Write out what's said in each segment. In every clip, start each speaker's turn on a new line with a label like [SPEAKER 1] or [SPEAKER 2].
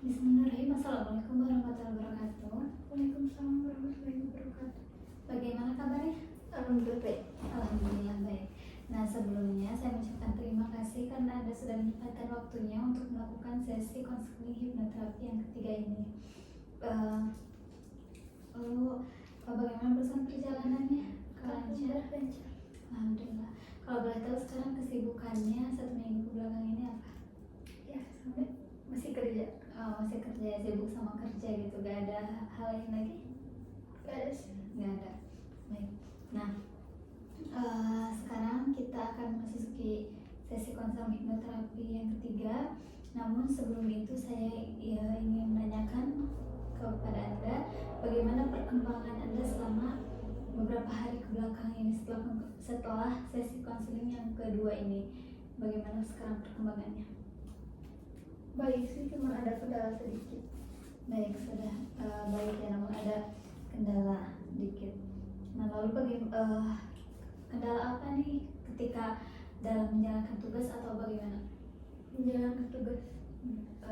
[SPEAKER 1] Bismillahirrahmanirrahim. Assalamualaikum warahmatullahi wabarakatuh.
[SPEAKER 2] Waalaikumsalam warahmatullahi wabarakatuh.
[SPEAKER 1] Bagaimana kabarnya?
[SPEAKER 2] Alhamdulillah baik.
[SPEAKER 1] Alhamdulillah baik. Nah, sebelumnya saya mengucapkan terima kasih karena Anda sudah menyempatkan waktunya untuk melakukan sesi konseling hipnoterapi yang ketiga ini. Bagaimana berusaha perjalanannya? Lancar?
[SPEAKER 2] Lancar.
[SPEAKER 1] Alhamdulillah. Kalau boleh tahu sekarang kesibukannya 1 minggu belakang ini apa?
[SPEAKER 2] Ya, sampai masih kerja.
[SPEAKER 1] Oh, masih kerja, sibuk sama kerja gitu, gak ada hal lain lagi?
[SPEAKER 2] Gak ada sih.
[SPEAKER 1] Gak ada. Baik. Nah, sekarang kita akan memasuki sesi konseling hipnoterapi yang ketiga. Namun sebelum itu saya ingin menanyakan kepada Anda bagaimana perkembangan Anda selama beberapa hari kebelakang ini setelah sesi konseling yang kedua ini. Bagaimana sekarang perkembangannya?
[SPEAKER 2] Baik sih, cuma ada kendala sedikit.
[SPEAKER 1] Baik, sudah baik ya, namun ada kendala dikit. Nah, lalu kendala apa nih ketika dalam menjalankan tugas atau bagaimana?
[SPEAKER 2] Menjalankan tugas.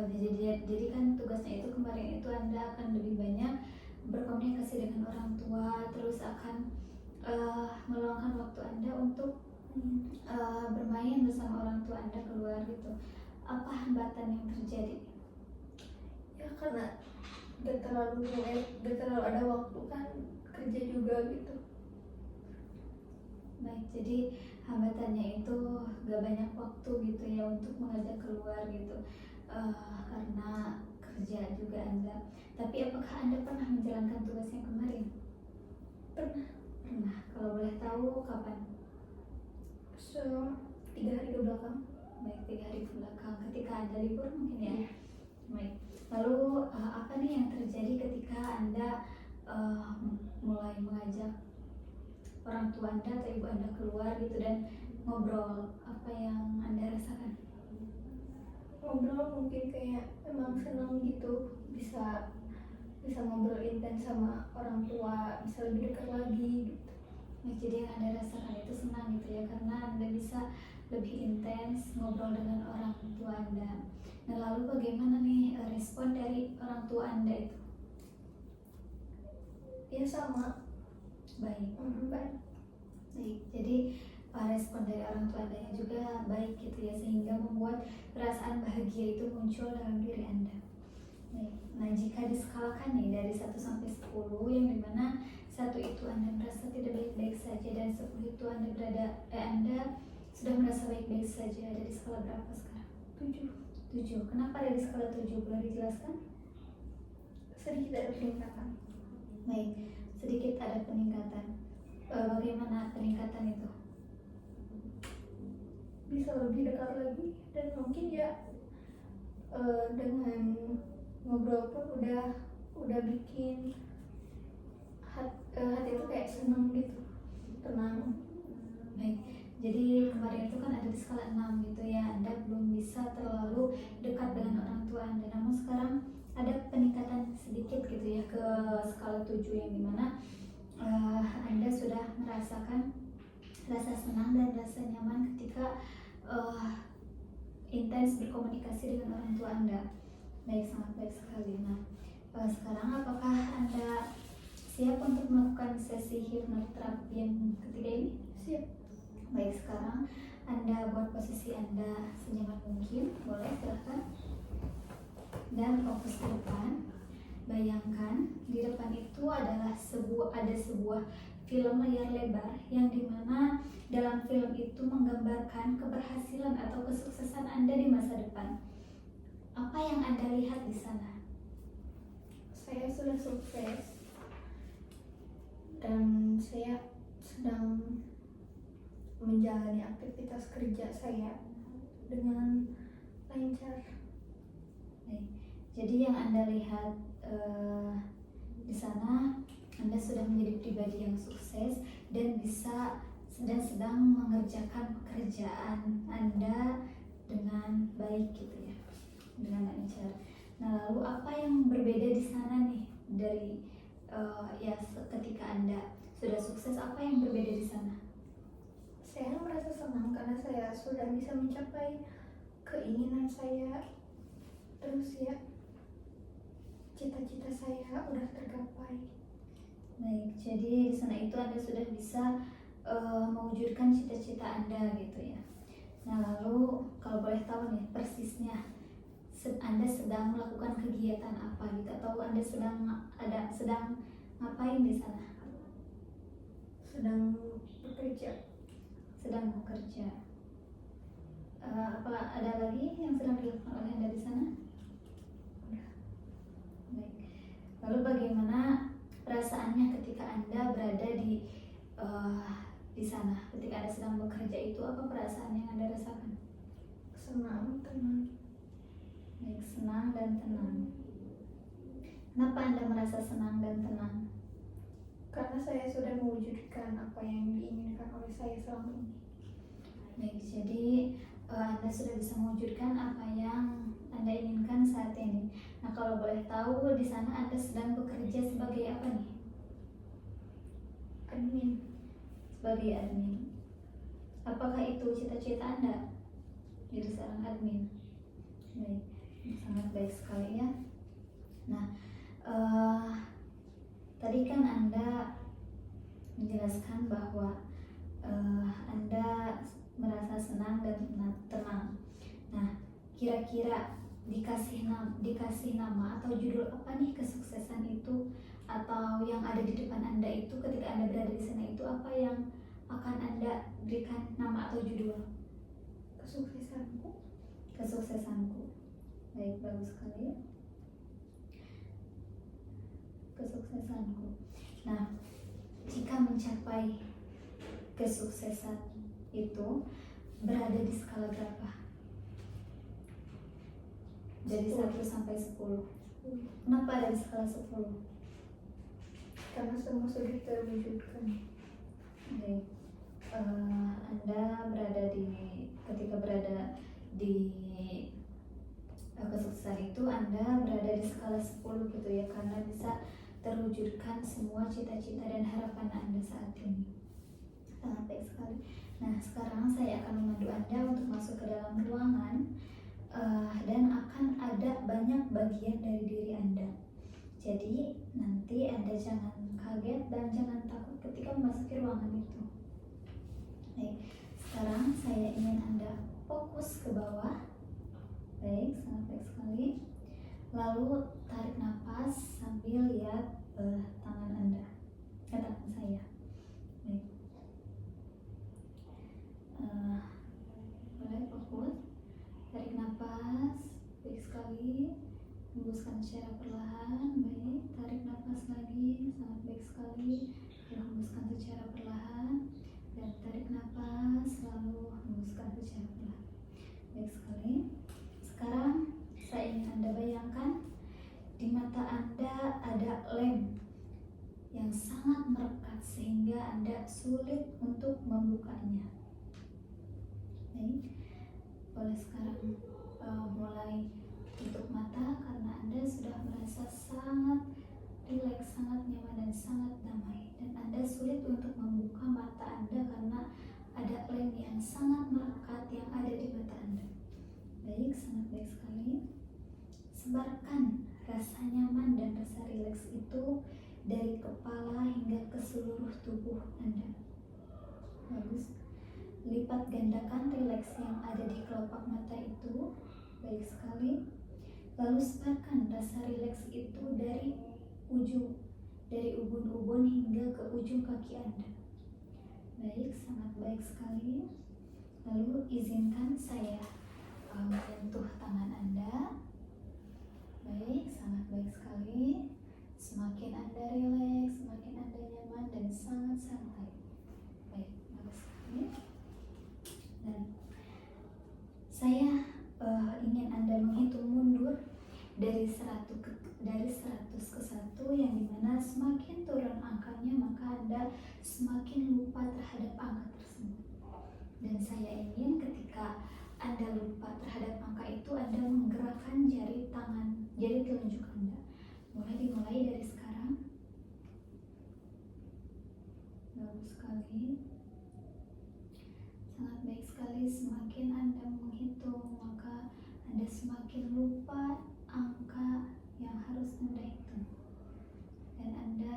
[SPEAKER 1] Jadi kan tugasnya itu kemarin itu Anda akan lebih banyak berkomunikasi dengan orang tua, terus akan meluangkan waktu Anda untuk bermain bersama orang tua Anda keluar gitu. Apa hambatan yang terjadi?
[SPEAKER 2] Ya karena gak terlalu ada waktu kan, kerja juga gitu.
[SPEAKER 1] Baik, jadi hambatannya itu gak banyak waktu gitu ya untuk mengajak keluar gitu, karena kerja juga Anda. Tapi apakah Anda pernah menjalankan tugas yang kemarin? Pernah. Kalau boleh tahu kapan?
[SPEAKER 2] 3 hari ke belakang.
[SPEAKER 1] Baik, 3 hari ke belakang ketika Anda libur mungkin ya? Baik. Lalu apa nih yang terjadi ketika Anda mulai mengajak orang tua Anda atau ibu Anda keluar gitu dan ngobrol? Apa yang Anda rasakan?
[SPEAKER 2] Ngobrol mungkin kayak emang senang gitu, bisa ngobrol intens sama orang tua, bisa lebih dekat lagi gitu.
[SPEAKER 1] Nah, jadi yang Anda rasakan itu senang gitu ya, karena Anda bisa lebih intens ngobrol dengan orang tua Anda. Nah, lalu bagaimana nih respon dari orang tua Anda itu?
[SPEAKER 2] Ya sama.
[SPEAKER 1] Baik.
[SPEAKER 2] Baik.
[SPEAKER 1] Jadi respon dari orang tua Anda juga baik gitu ya, sehingga membuat perasaan bahagia itu muncul dalam diri Anda. Baik. Nah, jika diskalakan nih dari 1 sampai 10, yang dimana 1 itu Anda merasa tidak baik-baik saja dan 10 itu Anda sudah merasa baik-baik saja, ada di skala berapa sekarang? 7. Kenapa ada di skala 7? Boleh dijelaskan?
[SPEAKER 2] Sedikit ada peningkatan.
[SPEAKER 1] Baik, sedikit ada peningkatan. Bagaimana peningkatan itu?
[SPEAKER 2] Bisa lebih dekat lagi, dan mungkin ya dengan ngobrol pun udah bikin hati itu kayak seneng gitu, tenang.
[SPEAKER 1] Baik, jadi kemarin itu kan ada di skala 6 gitu ya, Anda belum bisa terlalu dekat dengan orang tua Anda. Namun sekarang ada peningkatan sedikit gitu ya ke skala 7, yang dimana Anda sudah merasakan rasa senang dan rasa nyaman ketika intens berkomunikasi dengan orang tua Anda. Baik, sangat baik sekali. Nah, sekarang apakah Anda siap untuk melakukan sesi hipnoterapi yang ketiga ini?
[SPEAKER 2] Siap.
[SPEAKER 1] Baik, sekarang Anda buat posisi Anda senyaman mungkin. Boleh, silahkan. Dan fokus ke depan. Bayangkan di depan itu adalah sebuah film layar lebar, yang dimana dalam film itu menggambarkan keberhasilan atau kesuksesan Anda di masa depan. Apa yang Anda lihat di sana?
[SPEAKER 2] Saya sudah sukses dan saya sedang menjalani aktivitas kerja saya dengan lancar.
[SPEAKER 1] Baik. Jadi yang Anda lihat di sana, Anda sudah menjadi pribadi yang sukses dan sedang mengerjakan pekerjaan Anda dengan baik gitu ya, dengan lancar. Nah, lalu apa yang berbeda di sana nih dari ketika Anda sudah sukses, apa yang berbeda di sana?
[SPEAKER 2] Saya merasa senang karena saya sudah bisa mencapai keinginan saya. Terus ya, capai.
[SPEAKER 1] Baik, jadi di sana itu Anda sudah bisa mewujudkan cita-cita Anda gitu ya. Nah, lalu kalau boleh tahu nih persisnya Anda sedang melakukan kegiatan apa gitu, atau Anda sedang ngapain di sana?
[SPEAKER 2] Sedang bekerja.
[SPEAKER 1] Sedang bekerja. Apa ada lagi yang sedang dilakukan oleh Anda di sana? Baik. Lalu bagaimana perasaannya ketika Anda berada di sana? Ketika Anda sedang bekerja itu apa perasaan yang Anda rasakan?
[SPEAKER 2] Senang, tenang.
[SPEAKER 1] Baik, senang dan tenang. Kenapa Anda merasa senang dan tenang?
[SPEAKER 2] Karena saya sudah mewujudkan apa yang diinginkan oleh saya selama ini.
[SPEAKER 1] Baik, jadi Anda sudah bisa mewujudkan apa yang Anda inginkan saat ini. Nah, kalau boleh tahu di sana Anda sedang bekerja sebagai apa nih?
[SPEAKER 2] Admin.
[SPEAKER 1] Sebagai admin. Apakah itu cita-cita Anda? Jadi seorang admin. Baik, sangat baik sekali ya. Nah, tadi kan Anda menjelaskan bahwa Anda merasa senang dan tenang. Nah, kira-kira dikasih nama atau judul apa nih kesuksesan itu, atau yang ada di depan Anda itu ketika Anda berada di sana itu apa yang akan Anda berikan nama atau judul?
[SPEAKER 2] Kesuksesanku.
[SPEAKER 1] Kesuksesanku. Baik, bagus sekali. Kesuksesanku. Nah, jika mencapai kesuksesan itu berada di skala berapa? Dari 1 sampai 10. Kenapa ada di skala 10?
[SPEAKER 2] Karena semua sudah terwujudkan.
[SPEAKER 1] Baik. Anda ketika berada di kesuksesan itu Anda berada di skala 10 gitu ya, karena bisa terwujudkan semua cita-cita dan harapan Anda saat ini. Sangat baik sekali. Nah, sekarang saya akan memandu Anda untuk masuk ke dalam ruangan dan akan ada banyak bagian dari diri Anda. Jadi nanti Anda jangan kaget dan jangan takut ketika memasuki ruangan itu. Baik, sekarang saya ingin Anda fokus ke bawah. Baik, sangat baik sekali. Lalu tarik nafas sambil lihat tangan Anda, tangan saya. Baik. Boleh fokus. Tarik nafas, baik sekali. Hembuskan secara perlahan. Baik, tarik nafas lagi, sangat baik sekali. Hembuskan secara perlahan. Dan tarik nafas, lalu hembuskan secara perlahan. Baik sekali. Sekarang saya ingin Anda bayangkan di mata Anda ada lem yang sangat merekat sehingga Anda sulit untuk membukanya. Baik, boleh sekarang mulai tutup mata karena Anda sudah merasa sangat rileks, sangat nyaman dan sangat damai, dan Anda sulit untuk membuka mata Anda karena ada lem yang sangat melekat yang ada di mata Anda. Baik, sangat baik sekali. Sebarkan rasa nyaman dan rasa rileks itu dari kepala hingga ke seluruh tubuh Anda. Bagus. Lipat gandakan rileks yang ada di kelopak mata itu. Baik sekali. Lalu sebarkan rasa rileks itu dari ubun-ubun hingga ke ujung kaki Anda. Baik, sangat baik sekali. Lalu izinkan saya menyentuh tangan Anda. Baik, sangat baik sekali. Semakin Anda rileks, semakin Anda nyaman dan sangat santai. Baik, bagus sekali. Dan saya ingin Anda menghitung mundur dari 100 ke 1, yang dimana semakin turun angkanya maka Anda semakin lupa terhadap angka tersebut. Dan saya ingin ketika Anda lupa terhadap angka itu, Anda menggerakkan jari telunjuk Anda. Mulai dimulai dari sekarang. Bagus sekali. Sangat baik sekali. Semakin Anda menghitung, maka Anda semakin lupa angka yang harus Anda hitung. Dan Anda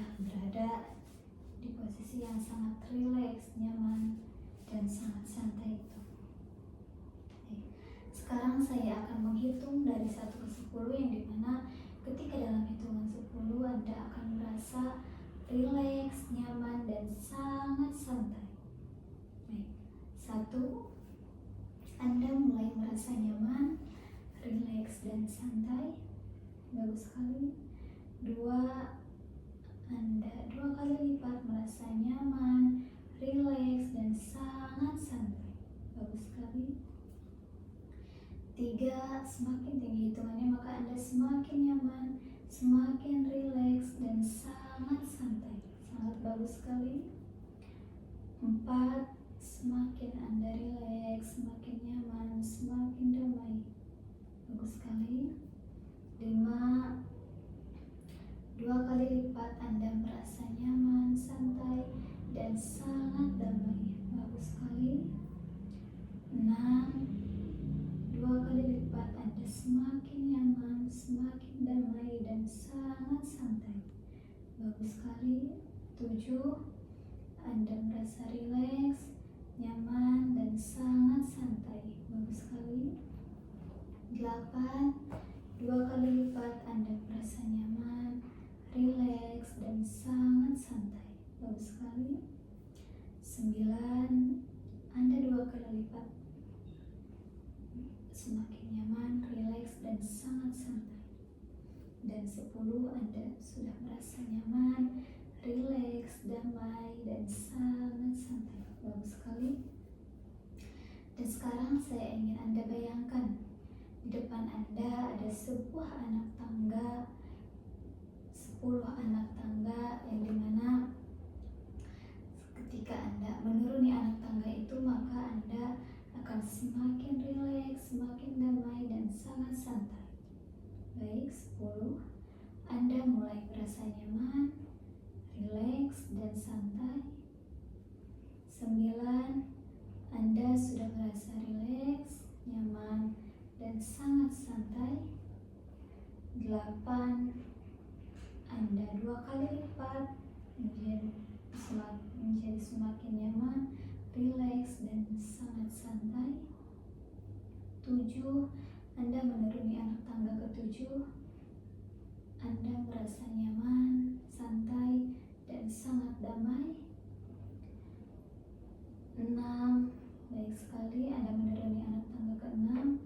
[SPEAKER 1] sudah berada di posisi yang sangat rileks, nyaman, dan sangat santai itu. Sekarang saya akan menghitung dari 1 ke 10, yang dimana ketika dalam hitungan 10 Anda akan merasa rileks, nyaman, dan sangat santai. Baik. 1, Anda mulai merasa nyaman, rileks, dan santai. Bagus sekali. 2, Anda 2 kali lipat merasa nyaman, rileks, dan sangat santai. Bagus sekali. 3, semakin tinggi hitungannya maka Anda semakin nyaman, semakin rileks, dan sangat santai. Sangat bagus sekali. 4, semakin Anda rileks, semakin nyaman, semakin damai. Bagus sekali. 5, 2 kali lipat Anda merasa nyaman, santai, dan sangat damai. Bagus sekali. 6, 2 kali lipat Anda semakin nyaman, semakin damai, dan sangat santai. Bagus sekali. 7, Anda merasa rileks, nyaman, dan sangat santai. Bagus sekali. 8, 2 kali lipat Anda merasa nyaman, rileks, dan sangat santai. Bagus sekali. 9, Anda 2 kali lipat semakin nyaman, rileks, dan sangat santai. Dan 10, Anda sudah merasa nyaman, rileks, damai, dan sangat santai. Bagus sekali. Dan sekarang saya ingin Anda bayangkan di depan Anda ada sebuah anak tangga, 10 anak tangga, yang dimana ketika Anda menuruni anak tangga itu maka Anda akan semakin rileks, semakin damai, dan sangat santai. Baik, 10, Anda mulai merasa nyaman, rileks, dan santai. 9, Anda sudah merasa rileks, nyaman, dan sangat santai. 8, Anda 2 kali lipat menjadi semakin nyaman, rileks, dan sangat santai. 7, Anda menuruni anak tangga ke-7. Anda merasa nyaman, santai, dan sangat damai. 6, baik sekali, Anda menuruni anak tangga ke-6.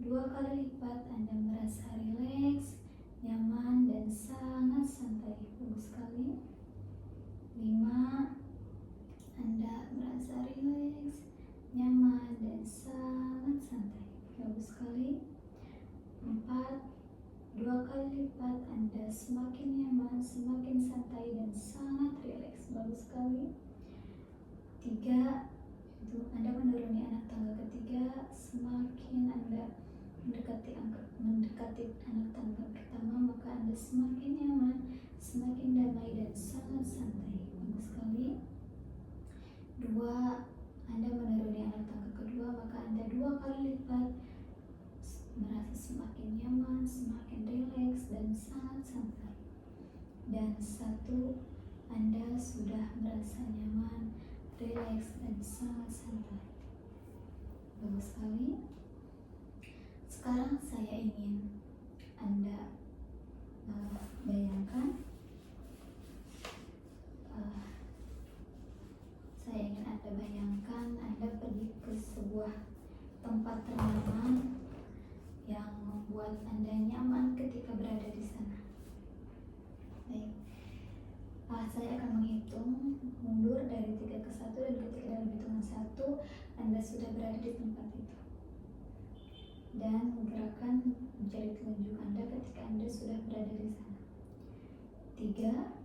[SPEAKER 1] 2 kali lipat Anda merasa rileks, nyaman, dan sangat santai. Bagus sekali. 5, Anda merasa rileks, nyaman, dan sangat santai. Bagus sekali. 4, 2 kali lipat Anda semakin nyaman, semakin santai, dan sangat rileks. Bagus sekali. 3, itu Anda menuruni anak tangga ke-3. Semakin Anda mendekati anak tangga pertama maka Anda semakin nyaman, semakin damai, dan sangat santai. Bagus sekali. 2, Anda menuruni anak tangga kedua maka Anda 2 kali lipat merasa semakin nyaman, semakin rileks, dan sangat santai. Dan 1, Anda sudah merasa nyaman, rileks, dan sangat santai. Bagus sekali. Sekarang saya ingin Anda bayangkan, Anda pergi ke sebuah tempat ternyaman yang membuat Anda nyaman ketika berada di sana. Baik, saya akan menghitung mundur dari 3 ke 1, dan ketika dalam hitungan 1 Anda sudah berada di tempat itu. Dan gerakan jari telunjuk Anda ketika Anda sudah berada di sana. 3,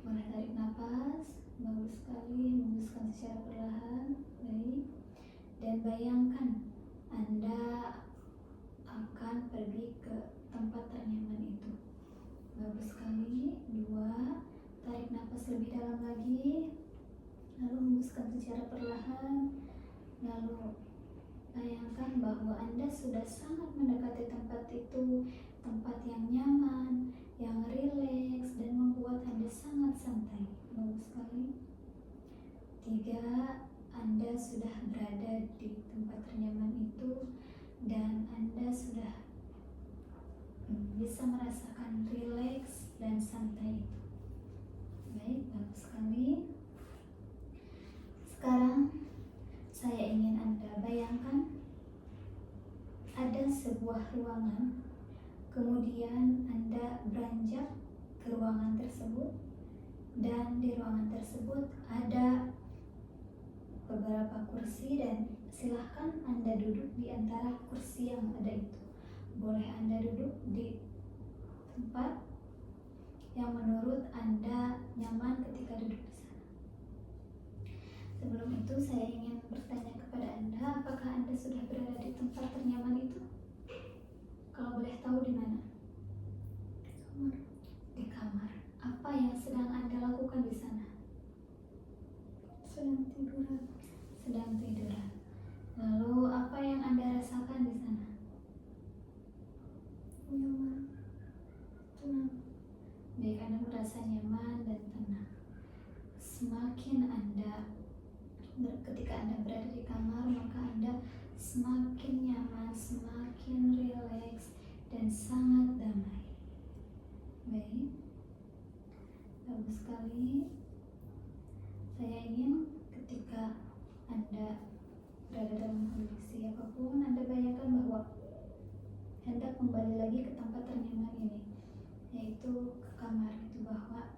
[SPEAKER 1] mulai tarik nafas, bagus sekali, hembuskan secara perlahan. Baik, dan bayangkan Anda akan pergi ke tempat ternyaman itu. Bagus sekali. 2, tarik nafas lebih dalam lagi, lalu hembuskan secara perlahan. Lalu bayangkan bahwa Anda sudah sangat mendekati tempat itu, tempat yang nyaman, yang rileks dan membuat Anda sangat santai. Bagus sekali. 3. Anda sudah berada di tempat ternyaman itu dan Anda sudah bisa merasakan rileks dan santai itu. Baik, bagus sekali. Sekarang saya ingin Anda bayangkan ada sebuah ruangan, kemudian Anda beranjak ke ruangan tersebut, dan di ruangan tersebut ada beberapa kursi dan silahkan Anda duduk di antara kursi yang ada itu. Boleh Anda duduk di tempat yang menurut Anda nyaman ketika duduk di sana. Sebelum itu saya ingin bertanya kepada Anda, apakah Anda sudah berada di tempat ternyaman itu? Kalau boleh tahu di mana?
[SPEAKER 2] Kamar.
[SPEAKER 1] Di kamar. Apa yang sedang Anda lakukan di sana?
[SPEAKER 2] Sedang tiduran.
[SPEAKER 1] Sedang tiduran. Lalu apa yang Anda rasakan di sana?
[SPEAKER 2] Nyaman. Tenang.
[SPEAKER 1] Baik, Anda merasa nyaman dan tenang. Semakin ketika Anda berada di kamar, maka Anda semakin nyaman, semakin rileks, dan sangat damai. Baik, bagus sekali. Saya ingin ketika Anda berada dalam kondisi apapun, Anda bayangkan bahwa Anda kembali lagi ke tempat ternyaman ini, yaitu ke kamar itu, bahwa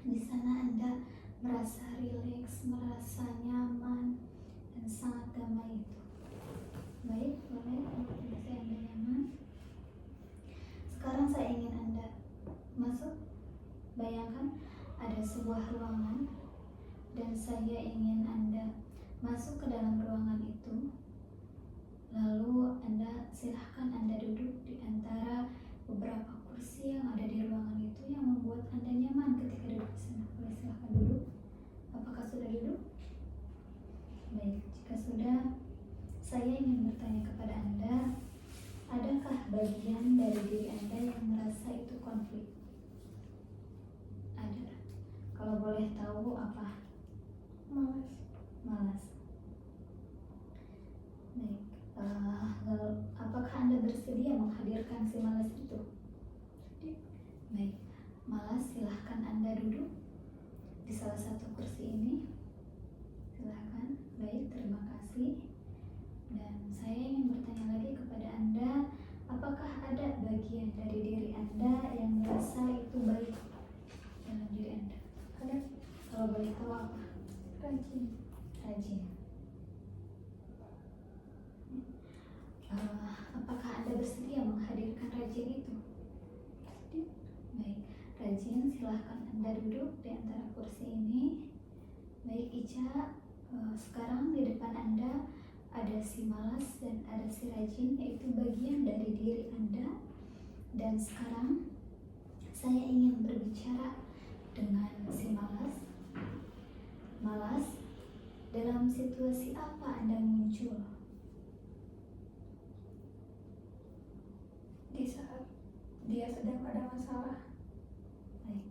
[SPEAKER 1] di sana Anda merasa rileks, merasa nyaman, dan sangat damai itu. Baik, boleh kondisi Anda nyaman. Sekarang saya ingin Anda masuk. Bayangkan ada sebuah ruangan dan saya ingin Anda masuk ke dalam ruangan itu. Lalu silahkan Anda duduk di antara beberapa kursi yang ada di ruangan itu yang membuat Anda nyaman ketika duduk di sana. Boleh silahkan duduk. Apakah sudah duduk? Baik, jika sudah, saya ingin bertanya kepada Anda, adakah bagian dari diri Anda yang merasa itu konflik? Ada. Kalau boleh tahu apa?
[SPEAKER 2] Malas.
[SPEAKER 1] Malas. Baik. Lalu apakah Anda bersedia menghadirkan si malas itu? Baik. Malas, silahkan Anda duduk di salah satu kursi ini. Silahkan. Baik, terima kasih. Dan saya ingin bertanya lagi kepada Anda, apakah ada bagian dari diri Anda yang merasa itu baik dalam diri Anda?
[SPEAKER 2] Ada.
[SPEAKER 1] Kalau boleh tahu apa?
[SPEAKER 2] Rajin.
[SPEAKER 1] Rajin. Apakah Anda bersedia menghadirkan rajin itu? Baik, rajin, silahkan Anda duduk di antara kursi ini. Baik, Ica, sekarang di depan Anda ada si malas dan ada si rajin, yaitu bagian dari diri Anda. Dan sekarang saya ingin berbicara dengan si malas. Malas, dalam situasi apa Anda muncul?
[SPEAKER 2] Di saat dia sedang ada masalah.
[SPEAKER 1] Baik.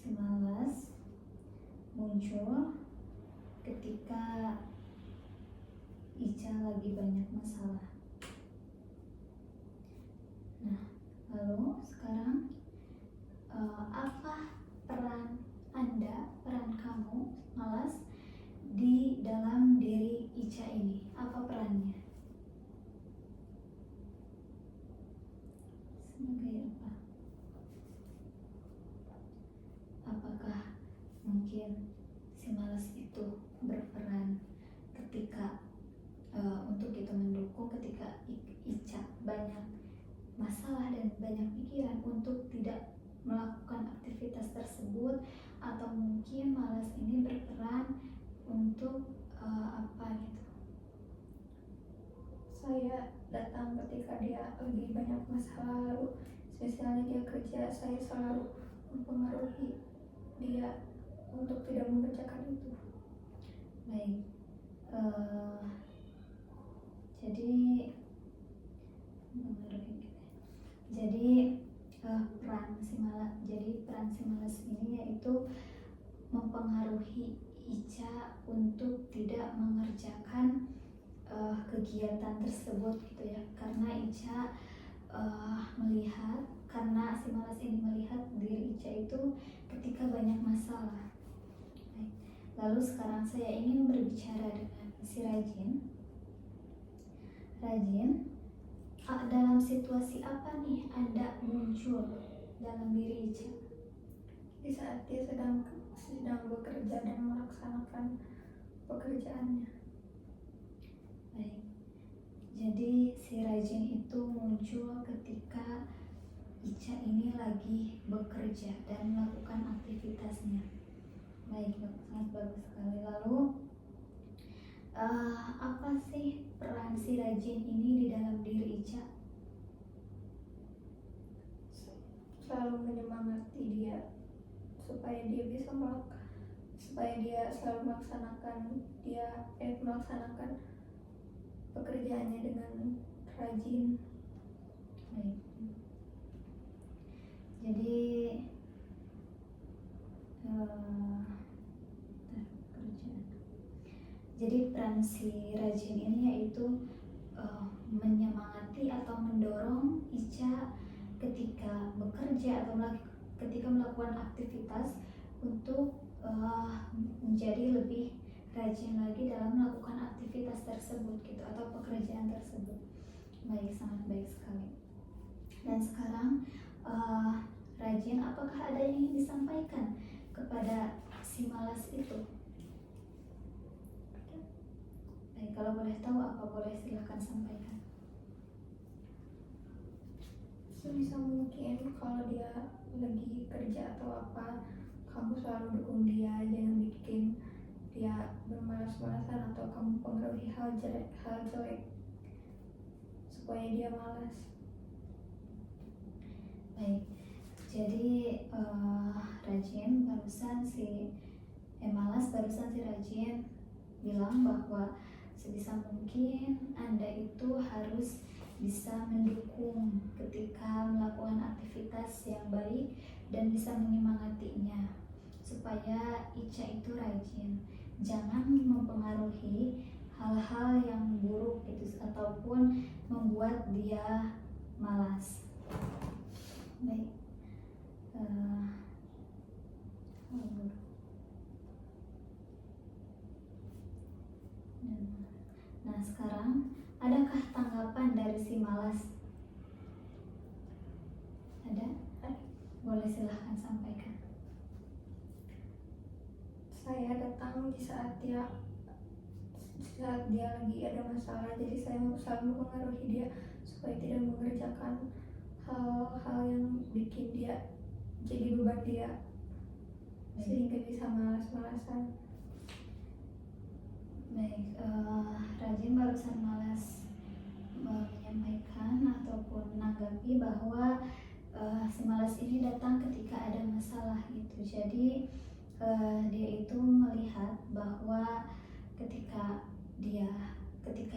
[SPEAKER 1] Si malas muncul ketika Ica lagi banyak masalah. Nah, lalu sekarang apa peran Anda, peran kamu, malas, di dalam diri Ica ini? Apa perannya? Sebagai apa? Apakah mungkin si malas itu berperan ketika untuk itu mendukung ketika Ica banyak masalah dan banyak pikiran untuk tidak melakukan aktivitas tersebut, atau mungkin malas ini berperan untuk apa gitu?
[SPEAKER 2] Saya datang ketika dia lagi banyak masalah, lalu misalnya dia kerja, saya selalu mempengaruhi dia untuk tidak mengerjakan itu.
[SPEAKER 1] Baik, jadi mempengaruhi kita. Jadi peran si malas ini yaitu mempengaruhi Ica untuk tidak mengerjakan kegiatan tersebut gitu ya, karena Ica karena si malas ini melihat diri Ica itu ketika banyak masalah. Baik. Lalu sekarang saya ingin berbicara dengan si Rajin. Dalam situasi apa nih Anda muncul dalam diri Ica?
[SPEAKER 2] Di saat dia sedang bekerja dan melaksanakan pekerjaannya.
[SPEAKER 1] Baik. Jadi si Rajin itu muncul ketika Ica ini lagi bekerja dan melakukan aktivitasnya. Baik, sangat bagus sekali. Lalu apa sih peran si Rajin ini di dalam diri Ica?
[SPEAKER 2] Selalu menyemangati dia supaya dia selalu melaksanakan pekerjaannya dengan rajin.
[SPEAKER 1] Baik. Jadi peran si Rajin ini yaitu menyemangati atau mendorong Ica ketika bekerja atau ketika melakukan aktivitas untuk menjadi lebih rajin lagi dalam melakukan aktivitas tersebut gitu atau pekerjaan tersebut. Baik, sangat baik sekali. Dan sekarang Rajin, apakah ada yang ingin disampaikan kepada si malas itu? Baik, kalau boleh tahu apa, boleh silahkan sampaikan.
[SPEAKER 2] Sebisa mungkin kalau dia lagi kerja atau apa, kamu selalu dukung dia, jangan bikin dia bermalas-malasan atau kamu pengaruhi hal jelek supaya dia malas.
[SPEAKER 1] Baik, jadi Rajin barusan si Rajin bilang bahwa sebisa mungkin Anda itu harus bisa mendukung ketika melakukan aktivitas yang baik dan bisa menyemangatinya supaya Ica itu rajin. Jangan mempengaruhi hal-hal yang buruk gitu ataupun membuat dia malas. Baik. Nah, sekarang adakah tanggapan dari si malas? Ada? Boleh silahkan sampaikan.
[SPEAKER 2] Saya datang di saat dia lagi ada masalah, jadi saya selalu mempengaruhi dia supaya tidak mengerjakan hal-hal yang bikin dia jadi beban dia, sehingga bisa malas-malasan.
[SPEAKER 1] Baik, Rajin barusan malas menyampaikan ataupun menanggapi bahwa si malas ini datang ketika ada masalah gitu. Jadi dia itu melihat bahwa ketika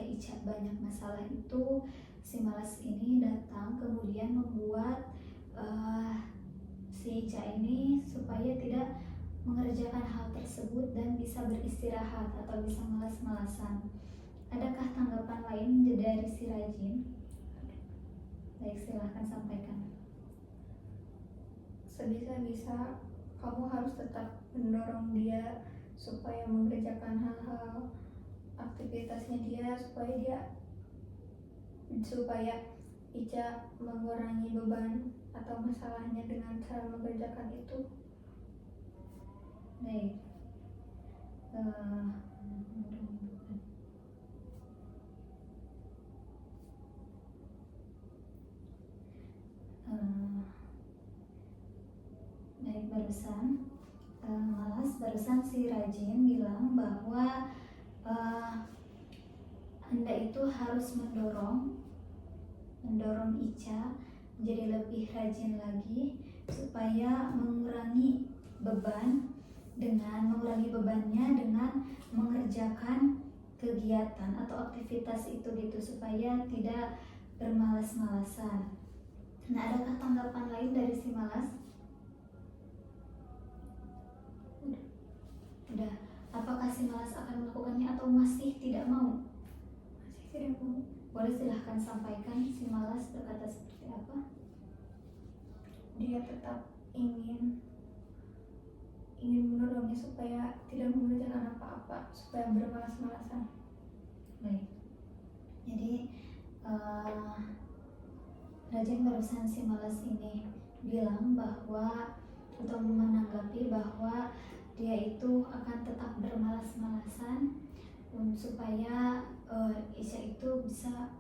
[SPEAKER 1] Ica banyak masalah itu, si malas ini datang kemudian membuat si Ica ini supaya tidak mengerjakan hal tersebut dan bisa beristirahat atau bisa malas-malasan. Adakah tanggapan lain dari si Rajin? Baik, silahkan sampaikan.
[SPEAKER 2] Sebisa-bisa kamu harus tetap mendorong dia supaya mengerjakan hal-hal aktivitasnya dia supaya Ica mengurangi beban atau masalahnya dengan cara mengerjakan itu.
[SPEAKER 1] Baik. Baik, barusan si Rajin bilang bahwa Anda itu harus mendorong Ica menjadi lebih rajin lagi supaya mengurangi bebannya dengan mengerjakan kegiatan atau aktivitas itu gitu supaya tidak bermalas-malasan. Nah, adakah tanggapan lain dari si malas? Udah. Apakah si malas akan melakukannya atau masih tidak mau?
[SPEAKER 2] Masih tidak mau.
[SPEAKER 1] Boleh silahkan sampaikan si malas berkata seperti apa?
[SPEAKER 2] Dia tetap ingin mendorongnya supaya tidak mengerjakan apa-apa, supaya bermalas-malasan.
[SPEAKER 1] Baik. Jadi Rajin barusan si malas ini bilang bahwa atau menanggapi bahwa dia itu akan tetap bermalas-malasan supaya Isya itu bisa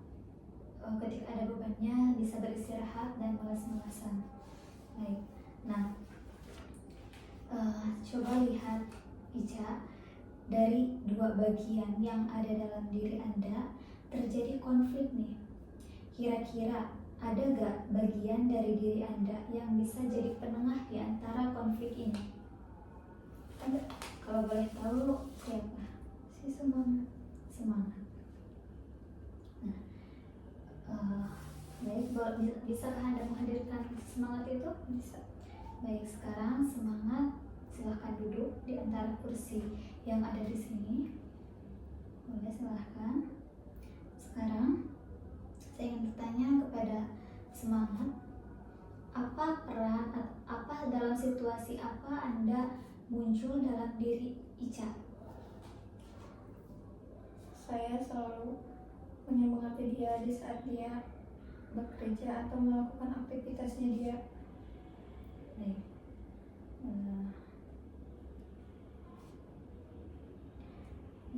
[SPEAKER 1] ketika ada bebannya bisa beristirahat dan malas-malasan. Baik. Nah, coba lihat Ica, dari dua bagian yang ada dalam diri Anda terjadi konflik nih. Kira-kira ada gak bagian dari diri Anda yang bisa jadi penengah di antara konflik ini? Ada? Kalau boleh tahu siapa?
[SPEAKER 2] Si semangat.
[SPEAKER 1] Semangat. Nah, baik, bisakah Anda menghadirkan semangat itu?
[SPEAKER 2] Bisa.
[SPEAKER 1] Baik, sekarang semangat silahkan duduk di antara kursi yang ada di sini. Boleh, silahkan. Sekarang saya ingin bertanya kepada semangat, apa peran, apa dalam situasi apa Anda muncul dalam diri Ica?
[SPEAKER 2] Saya selalu menyemangati dia di saat dia bekerja atau melakukan aktivitasnya dia.
[SPEAKER 1] Baik.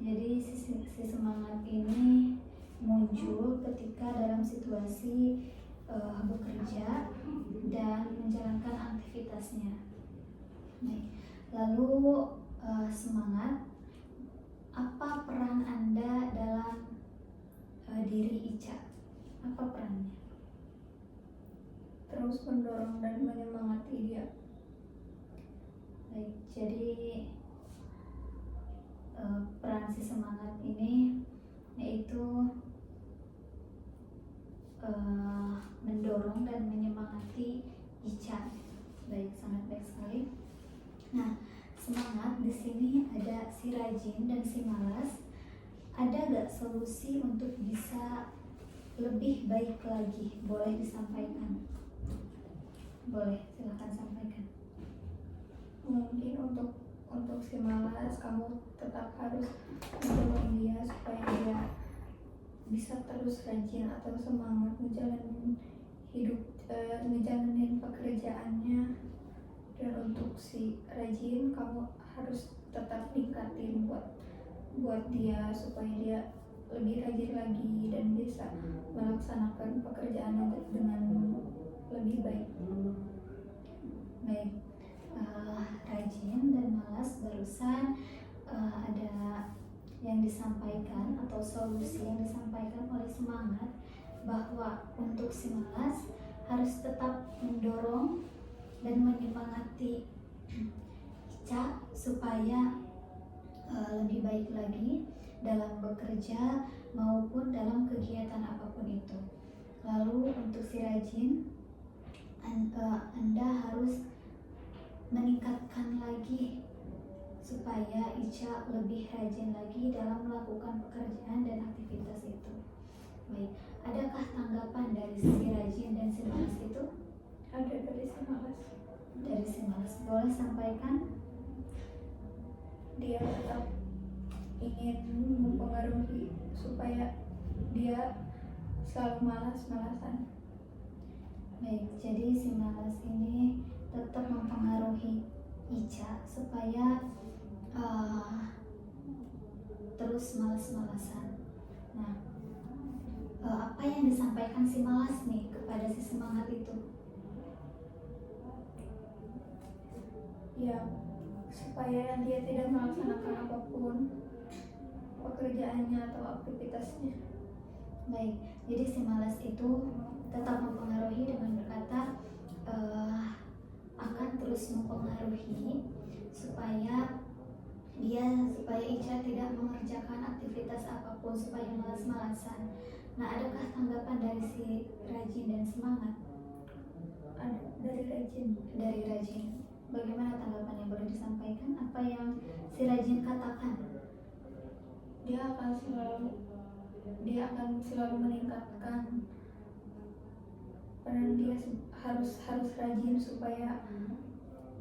[SPEAKER 1] Jadi si semangat ini muncul ketika dalam situasi bekerja dan menjalankan aktivitasnya. Baik. Lalu semangat, apa peran Anda dalam diri Ica? Apa perannya?
[SPEAKER 2] Terus mendorong dan menyemangati dia.
[SPEAKER 1] Baik, jadi peran si semangat ini yaitu mendorong dan menyemangati Ica. Baik, sangat baik sekali. Nah, semangat di sini ada si rajin dan si malas. Ada gak solusi untuk bisa lebih baik lagi? Boleh disampaikan. Boleh, silahkan sampaikan.
[SPEAKER 2] Mungkin untuk si malas, kamu tetap harus mendorong dia supaya dia bisa terus rajin atau semangat menjalani hidup, ngejalanin pekerjaannya. Dan untuk si rajin, kamu harus tetap ningkatin buat dia supaya dia lebih rajin lagi dan bisa melaksanakan pekerjaannya dengan lebih baik.
[SPEAKER 1] Baik, rajin dan malas barusan ada yang disampaikan atau solusi yang disampaikan oleh semangat bahwa untuk si malas harus tetap mendorong dan menyemangati Ica supaya lebih baik lagi dalam bekerja maupun dalam kegiatan apapun itu. Lalu untuk si rajin, Anda harus meningkatkan lagi supaya Ica lebih rajin lagi dalam melakukan pekerjaan dan aktivitas itu. Baik, adakah tanggapan dari si rajin dan si malas itu?
[SPEAKER 2] Ada dari si malas.
[SPEAKER 1] Dari si malas, boleh sampaikan.
[SPEAKER 2] Dia tetap ingin mempengaruhi supaya dia selalu malas-malasan.
[SPEAKER 1] Baik, jadi si malas ini tetap mempengaruhi Ica supaya terus malas-malasan. Nah, apa yang disampaikan si malas nih kepada si semangat itu?
[SPEAKER 2] Ya, supaya dia tidak melaksanakan apapun pekerjaannya atau aktivitasnya.
[SPEAKER 1] Baik, jadi si malas itu tetap mempengaruhi dengan berkata akan terus mempengaruhi supaya Ica tidak mengerjakan aktivitas apapun, supaya malas-malasan. Nah, adakah tanggapan dari si rajin dan semangat?
[SPEAKER 2] dari rajin.
[SPEAKER 1] Bagaimana tanggapannya, boleh disampaikan apa yang si rajin katakan?
[SPEAKER 2] Dia akan selalu meningkatkan peran dia, harus rajin supaya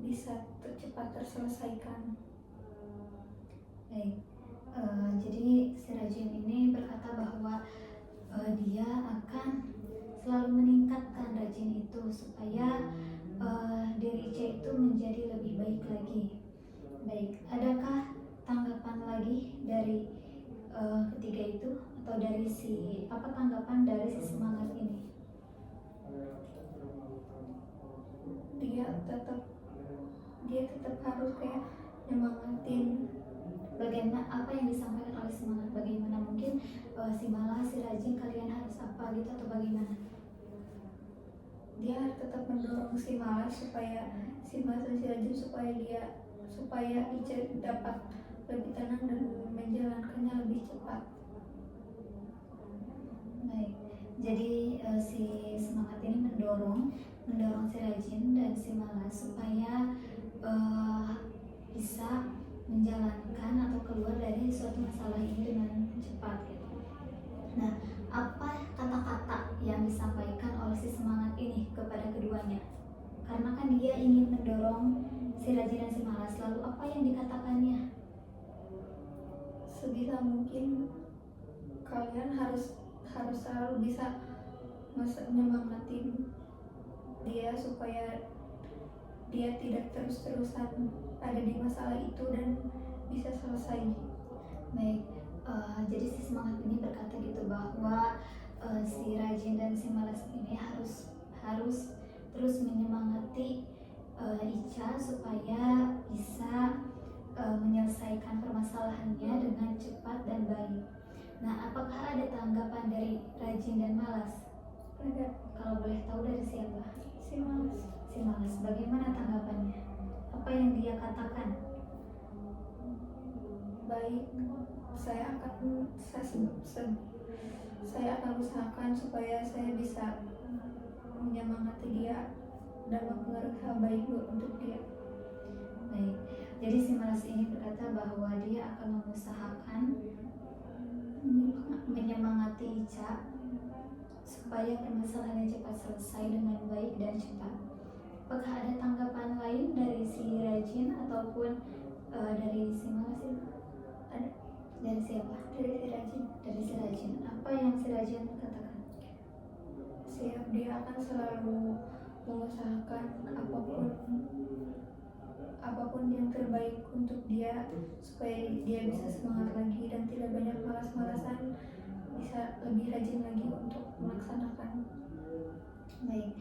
[SPEAKER 2] bisa cepat terselesaikan.
[SPEAKER 1] Baik, jadi si rajin ini berkata bahwa dia akan selalu meningkatkan rajin itu supaya diri Ica itu menjadi lebih baik lagi. Baik, adakah tanggapan lagi dari ketiga itu, atau dari tanggapan dari si semangat ini?
[SPEAKER 2] Dia tetap harus kayak nyemangatin.
[SPEAKER 1] Bagaimana, apa yang disampaikan oleh semangat? Bagaimana mungkin si malas, si rajin, kalian harus apa gitu, atau bagaimana?
[SPEAKER 2] Dia harus tetap mendorong si malas supaya si malas dan si rajin supaya Ica dapat lebih tenang dan menjalankannya lebih cepat.
[SPEAKER 1] Baik, jadi si semangat ini mendorong si rajin dan si malas supaya bisa menjalankan atau keluar dari suatu masalah ini dengan cepat gitu. Nah, apa kata-kata yang disampaikan oleh si semangat ini kepada keduanya? Karena kan dia ingin mendorong si rajin dan si malas, lalu apa yang dikatakannya?
[SPEAKER 2] Sebisa mungkin kalian harus selalu bisa nyemangatin dia supaya dia tidak terus-terusan ada di masalah itu dan bisa selesai.
[SPEAKER 1] Baik, jadi si semangat ini berkata gitu bahwa si rajin dan si malas ini harus terus menyemangati Ica supaya bisa menyelesaikan permasalahannya dengan cepat dan baik. Nah, apakah ada tanggapan dari rajin dan malas?
[SPEAKER 2] Ada.
[SPEAKER 1] Kalau boleh tahu dari siapa?
[SPEAKER 2] Si malas.
[SPEAKER 1] Si malas, bagaimana tanggapannya? Apa yang dia katakan?
[SPEAKER 2] Baik, saya akan usahakan supaya saya bisa menyemangati dia dan mempengaruhi hal baik untuk dia.
[SPEAKER 1] Baik, jadi si malas ini berkata bahwa dia akan mengusahakan menyemangati Ica supaya permasalahannya cepat selesai dengan baik dan cepat. Apakah ada tanggapan lain dari si rajin ataupun dari si malas itu? Ada? Dari siapa?
[SPEAKER 2] Dari si rajin.
[SPEAKER 1] Dari si rajin. Apa yang si rajin katakan?
[SPEAKER 2] Dia akan selalu mengusahakan apapun yang terbaik untuk dia supaya dia bisa semangat lagi dan tidak banyak malas-malasan, bisa lebih rajin lagi untuk melaksanakan.
[SPEAKER 1] Baik,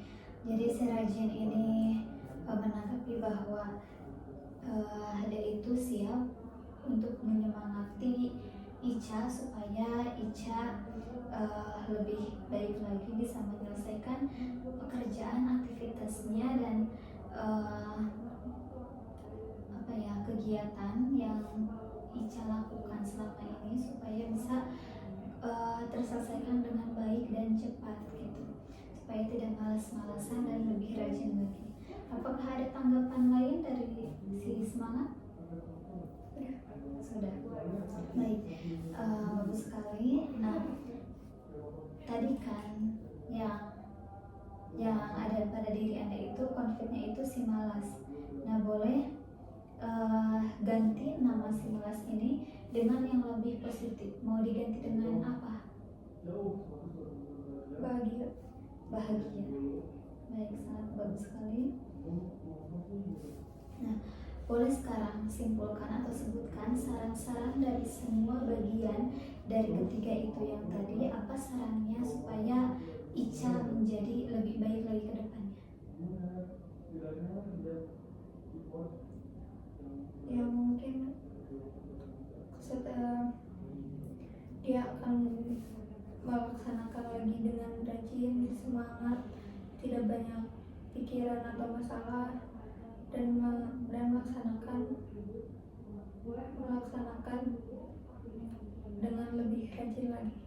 [SPEAKER 1] jadi si rajin ini menanggapi bahwa dia itu siap untuk menyemangati Ica supaya Ica lebih baik lagi bisa menyelesaikan pekerjaan aktivitasnya dan kegiatan yang Ica lakukan selama ini supaya bisa terselesaikan dengan baik dan cepat gitu, supaya tidak malas-malasan dan lebih rajin lagi. Apakah ada tanggapan lain dari si semangat? Sudah. Baik, bagus sekali. Nah, tadi kan yang ada pada diri Anda itu konfliknya itu si malas. Nah, boleh ganti nama si malas ini dengan yang lebih positif. Mau diganti dengan apa?
[SPEAKER 2] Bahagia.
[SPEAKER 1] Baik, sangat bagus sekali. Nah, boleh sekarang simpulkan atau sebutkan saran-saran dari semua bagian dari ketiga itu yang tadi. Apa sarannya supaya Ica menjadi lebih baik lagi ke depannya?
[SPEAKER 2] Ya mungkin setelah dia akan melaksanakan lagi dengan rajin, semangat, tidak banyak pikiran atau masalah, dan melaksanakan dengan lebih rajin lagi.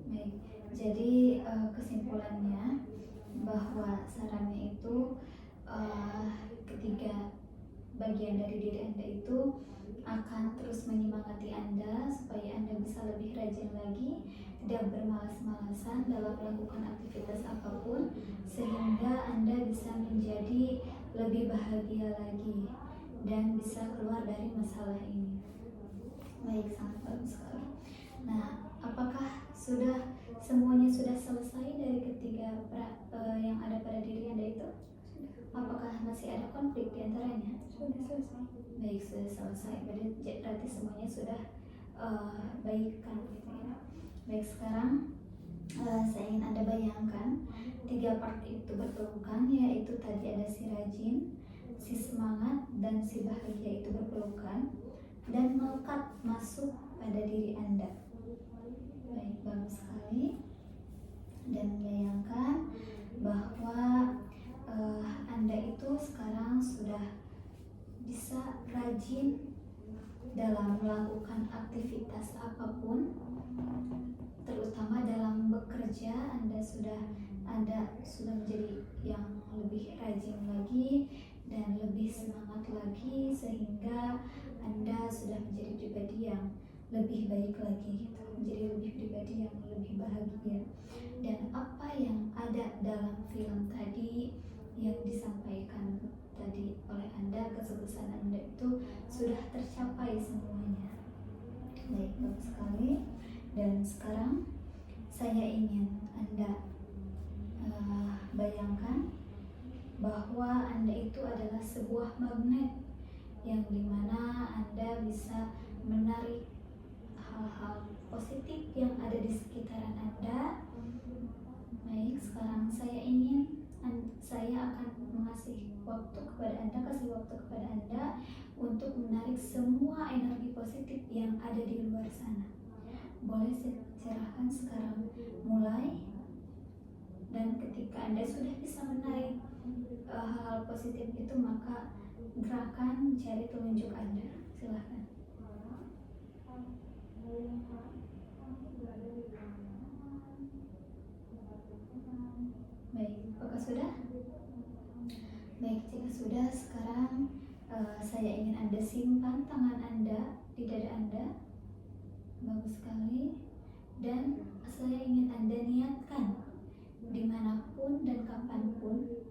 [SPEAKER 1] Baik, jadi kesimpulannya bahwa sarannya itu ketiga bagian dari diri Anda itu akan terus menyemangati Anda supaya Anda bisa lebih rajin lagi, tidak bermalas-malasan dalam melakukan aktivitas apapun, sehingga Anda bisa menjadi lebih bahagia lagi dan bisa keluar dari masalah ini. Baik, sangat bagus sekali. Nah, apakah semuanya sudah selesai dari ketiga yang ada pada diri Anda itu? Apakah masih ada konflik di antaranya?
[SPEAKER 2] Sudah selesai.
[SPEAKER 1] Baik, sudah selesai. Berarti semuanya sudah baik kan? Gitu ya. Baik, sekarang saya ingin Anda bayangkan 3 part itu berpelukan, yaitu tadi ada si rajin, si semangat, dan si bahagia itu berpelukan dan melekat masuk pada diri Anda. Baik, bagus sekali. Dan bayangkan bahwa Anda itu sekarang sudah bisa rajin dalam melakukan aktivitas apapun, terutama dalam bekerja. Anda sudah menjadi yang lebih rajin lagi dan lebih semangat lagi, sehingga Anda sudah menjadi pribadi yang lebih baik lagi gitu, menjadi lebih pribadi yang lebih bahagia. Dan apa yang ada dalam film tadi yang disampaikan tadi oleh Anda, kesuksesan Anda itu sudah tercapai semuanya. Baik, bagus sekali. Dan sekarang saya ingin Anda bayangkan bahwa Anda itu adalah sebuah magnet yang dimana Anda bisa menarik hal-hal positif yang ada di sekitaran Anda. Baik, sekarang saya akan kasih waktu kepada Anda untuk menarik semua energi positif yang ada di luar sana. Boleh silahkan sekarang mulai. Dan ketika Anda sudah bisa menarik hal-hal positif itu, maka gerakan mencari telunjuk Anda. Silahkan. Baik, apakah sudah? Baik, jika sudah, sekarang saya ingin Anda simpan tangan Anda di dada Anda. Bagus sekali. Dan saya ingin Anda niatkan dimanapun dan kapanpun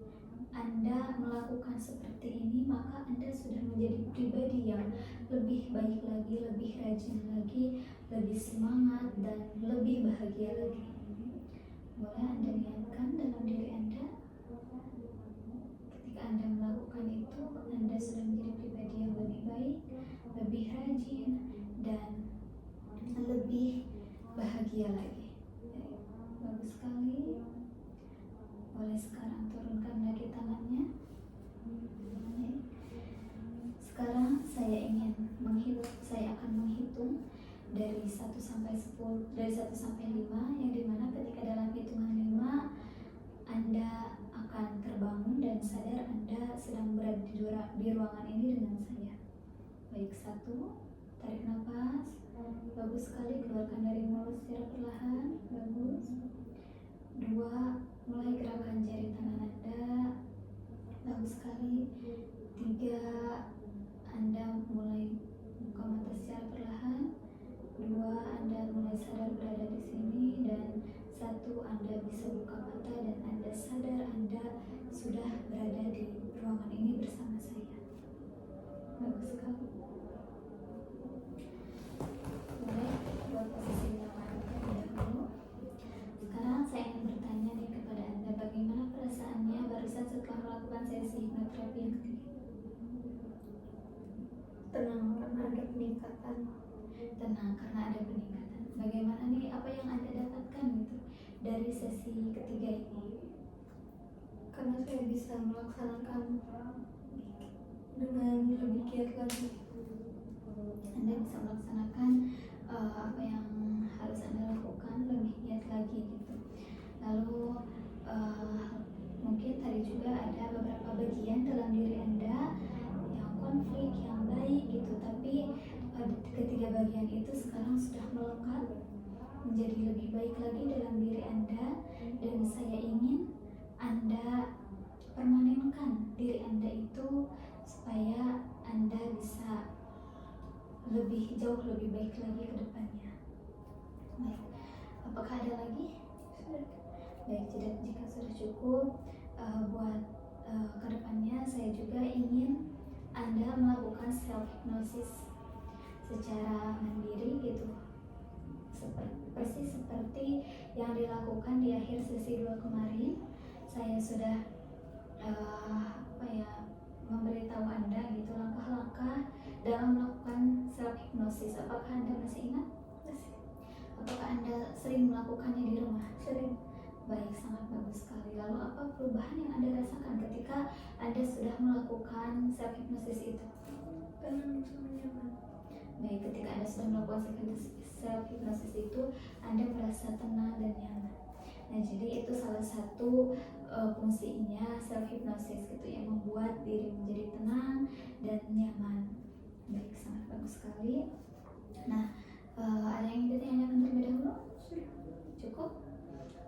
[SPEAKER 1] Anda melakukan seperti ini, maka Anda sudah menjadi pribadi yang lebih baik lagi, lebih rajin lagi, lebih semangat, dan lebih bahagia lagi. Boleh Anda niatkan dalam diri Anda. Ketika Anda melakukan itu, Anda sudah menjadi pribadi yang lebih baik, lebih rajin, dan lebih bahagia lagi. Bagus sekali. Boleh sekarang turunkan lagi tangannya. Sekarang saya akan menghitung dari 1 sampai 10, dari 1 sampai 5, yang dimana ketika dalam hitungan 5 Anda akan terbangun dan sadar Anda sedang berada di ruangan ini dengan saya. Baik, 1, tarik nafas. Bagus sekali, keluarkan dari mulut secara perlahan. Bagus. 2, mulai gerakan jari tangan Anda. Bagus sekali. 3, Anda mulai buka mata secara perlahan. 2, Anda mulai sadar berada di sini. Dan 1, Anda bisa buka mata dan Anda sadar Anda sudah berada di ruangan ini bersama saya. Bagus sekali. Boleh buat posisi nyaman terlebih dahulu. Sekarang saya ingin bertanya nih kepada Anda, bagaimana perasaannya barusan setelah melakukan sesi hipnoterapi yang ketiga?
[SPEAKER 2] Tenang karena ada peningkatan.
[SPEAKER 1] Tenang karena ada peningkatan. Bagaimana nih, apa yang Anda dapatkan gitu dari sesi ketiga ini?
[SPEAKER 2] Karena saya bisa melaksanakan dengan lebih giat lagi.
[SPEAKER 1] Anda bisa melaksanakan apa yang harus Anda lakukan lebih giat lagi gitu. Lalu mungkin tadi juga ada beberapa bagian dalam diri Anda yang konflik, yang baik gitu, tapi ketiga bagian itu sekarang sudah melekat menjadi lebih baik lagi dalam diri Anda. Dan saya ingin Anda permanenkan diri Anda itu supaya Anda bisa jauh lebih baik lagi ke depannya. Baik, apakah ada lagi? Baik, jika sudah cukup, buat kedepannya saya juga ingin Anda melakukan self hypnosis secara mandiri gitu, persis seperti yang dilakukan di akhir sesi 2 kemarin. Saya sudah memberitahu Anda gitu langkah-langkah dalam melakukan self hypnosis. Apakah Anda masih ingat?
[SPEAKER 2] Masih.
[SPEAKER 1] Apakah Anda sering melakukannya di rumah?
[SPEAKER 2] Sering.
[SPEAKER 1] Baik, sangat bagus sekali. Lalu apa perubahan yang Anda rasakan ketika Anda sudah melakukan self hypnosis itu?
[SPEAKER 2] Tenang sama nyaman.
[SPEAKER 1] Baik, ketika Anda sudah melakukan self hypnosis itu, Anda merasa tenang dan nyaman. Nah, jadi itu salah satu fungsinya self hypnosis gitu, yang membuat diri menjadi tenang dan nyaman. Baik, sangat bagus sekali. Nah, ada yang ingin ditanyakan terlebih dahulu? Cukup?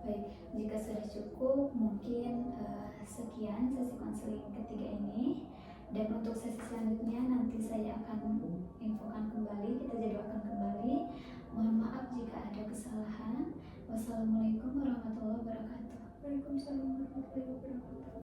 [SPEAKER 1] Baik, jika sudah cukup, mungkin sekian sesi konseling ketiga ini. Dan untuk sesi selanjutnya nanti saya akan infokan kembali, kita jadwalkan kembali. Mohon maaf jika ada kesalahan. Wassalamualaikum warahmatullahi wabarakatuh.
[SPEAKER 2] Waalaikumsalam warahmatullahi wabarakatuh.